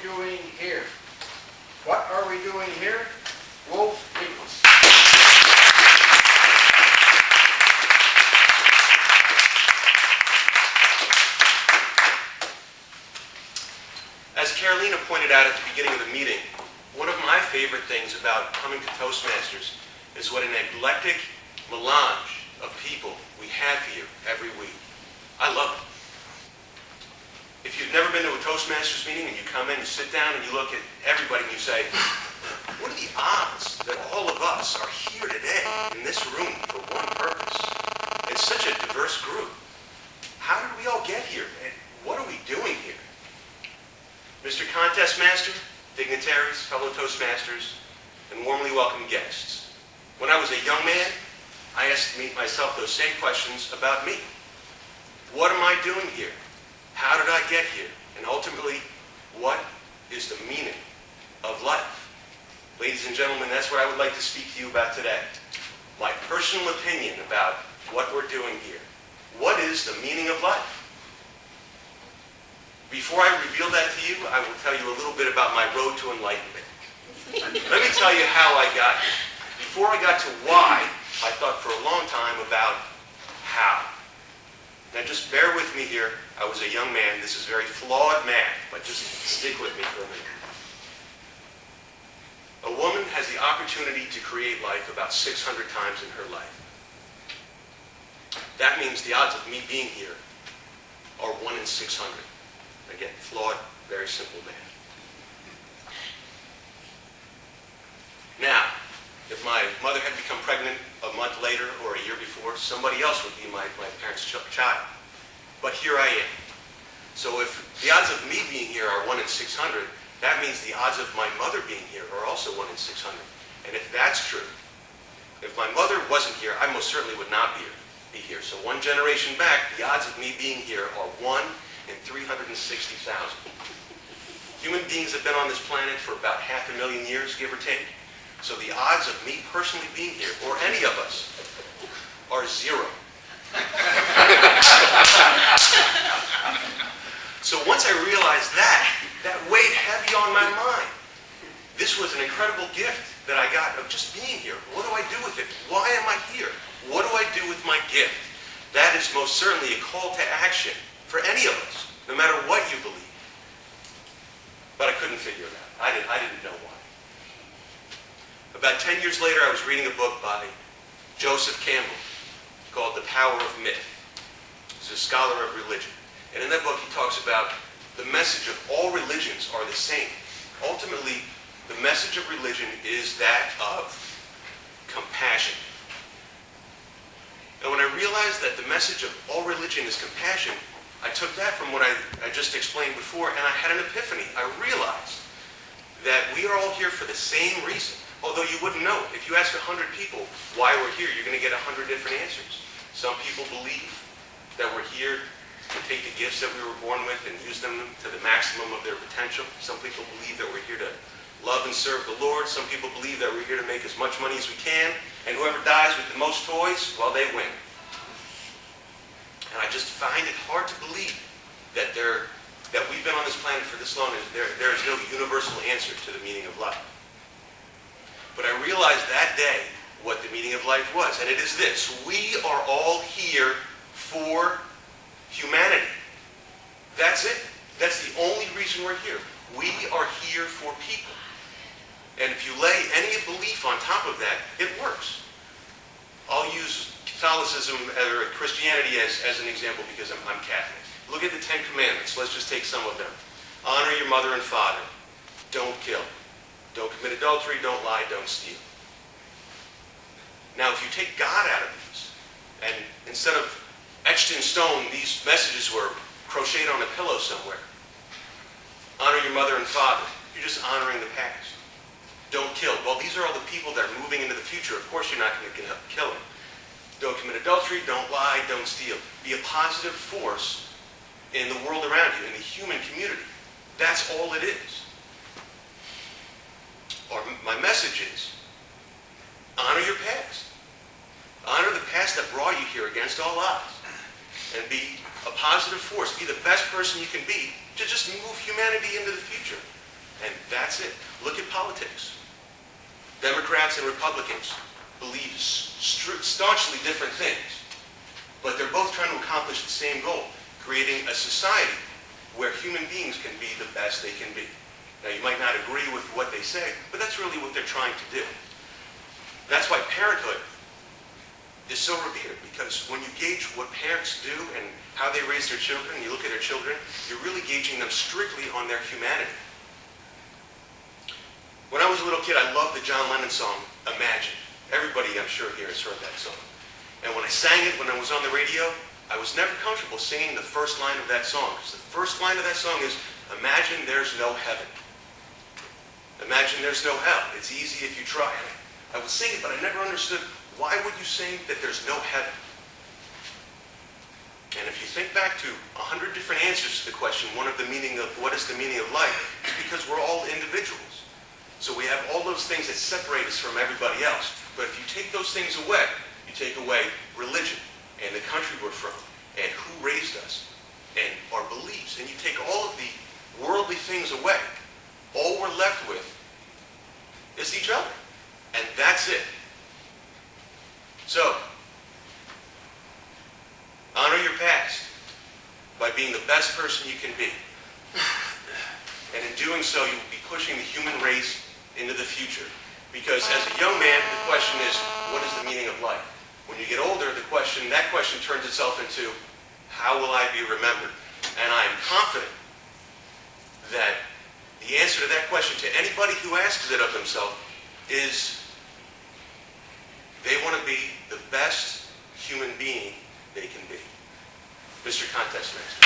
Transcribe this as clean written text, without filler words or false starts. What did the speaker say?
doing here? What are we doing here? Wolf Eagles. As Carolina pointed out at the beginning of the meeting, one of my favorite things about coming to Toastmasters is what an eclectic melange of people we have here every week. I love it. If you've never been to a Toastmasters meeting and you come in, you sit down and you look at everybody and you say, what are the odds that all of us are here today in this room for one purpose? It's such a diverse group. How did we all get here? And what are we doing here? Mr. Contest Master, dignitaries, fellow Toastmasters, and warmly welcome guests. When I was a young man, I asked myself those same questions about me. What am I doing here? How did I get here? And ultimately, what is the meaning of life? Ladies and gentlemen, that's what I would like to speak to you about today. My personal opinion about what we're doing here. What is the meaning of life? Before I reveal that to you, I will tell you a little bit about my road to enlightenment. Let me tell you how I got here. Before I got to why, I thought for a long time about how. Now just bear with me here. I was a young man. This is very flawed math, but just stick with me for a minute. A woman has the opportunity to create life about 600 times in her life. That means the odds of me being here are 1 in 600. Again, flawed, very simple math. Now, if my mother had become pregnant a month later or a year before, somebody else would be my parents' child. But here I am. So if the odds of me being here are 1 in 600, that means the odds of my mother being here are also 1 in 600. And if that's true, if my mother wasn't here, I most certainly would not be here. So one generation back, the odds of me being here are 1 in 360,000. Human beings have been on this planet for about 500,000 years, give or take. So the odds of me personally being here, or any of us, are 0. So once I realized that weighed heavy on my mind. This was an incredible gift that I got of just being here. What do I do with it? Why am I here? What do I do with my gift? That is most certainly a call to action for any of us, no matter what you believe. But I couldn't figure it out. I didn't know why. About 10 years later, I was reading a book by Joseph Campbell called The Power of Myth. He's a scholar of religion. And in that book, he talks about the message of all religions are the same. Ultimately, the message of religion is that of compassion. And when I realized that the message of all religion is compassion, I took that from what I just explained before, and I had an epiphany. I realized that we are all here for the same reason. Although you wouldn't know. If you ask 100 people why we're here, you're going to get 100 different answers. Some people believe that we're here to take the gifts that we were born with and use them to the maximum of their potential. Some people believe that we're here to love and serve the Lord. Some people believe that we're here to make as much money as we can. And whoever dies with the most toys, well, they win. And I just find it hard to believe that we've been on this planet for this long and there is no universal answer to the meaning of life. But I realized that day what the meaning of life was, and it is this. We are all here for humanity. That's it. That's the only reason we're here. We are here for people. And if you lay any belief on top of that, it works. I'll use Catholicism or Christianity as an example because I'm Catholic. Look at the 10 Commandments. Let's just take some of them. Honor your mother and father. Don't kill. Don't commit adultery, don't lie, don't steal. Now, if you take God out of these, and instead of etched in stone, these messages were crocheted on a pillow somewhere. Honor your mother and father. You're just honoring the past. Don't kill. Well, these are all the people that are moving into the future. Of course, you're not going to kill them. Don't commit adultery, don't lie, don't steal. Be a positive force in the world around you, in the human community. That's all it is. Or my message is, honor your past. Honor the past that brought you here against all odds. And be a positive force. Be the best person you can be to just move humanity into the future. And that's it. Look at politics. Democrats and Republicans believe staunchly different things, but they're both trying to accomplish the same goal, creating a society where human beings can be the best they can be. Now, you might not agree with what they say, but that's really what they're trying to do. That's why parenthood is so revered, because when you gauge what parents do and how they raise their children, you look at their children, you're really gauging them strictly on their humanity. When I was a little kid, I loved the John Lennon song, Imagine. Everybody, I'm sure, here has heard that song. And when I sang it, when I was on the radio, I was never comfortable singing the first line of that song, because the first line of that song is, imagine there's no heaven. Imagine there's no hell. It's easy if you try. I would sing it, but I never understood, why would you sing that there's no heaven? And if you think back to 100 different answers to the question, one of the meaning of what is the meaning of life, is because we're all individuals. So we have all those things that separate us from everybody else. But if you take those things away, you take away religion and the country we're from and who raised us and our beliefs, and you take all of the worldly things away, all we're left with is each other. And that's it. So, honor your past by being the best person you can be. And in doing so, you will be pushing the human race into the future. Because as a young man, the question is, what is the meaning of life? When you get older, that question turns itself into, how will I be remembered? And I am confident that the answer to that question to anybody who asks it of themselves is they want to be the best human being they can be. Mr. Contest next.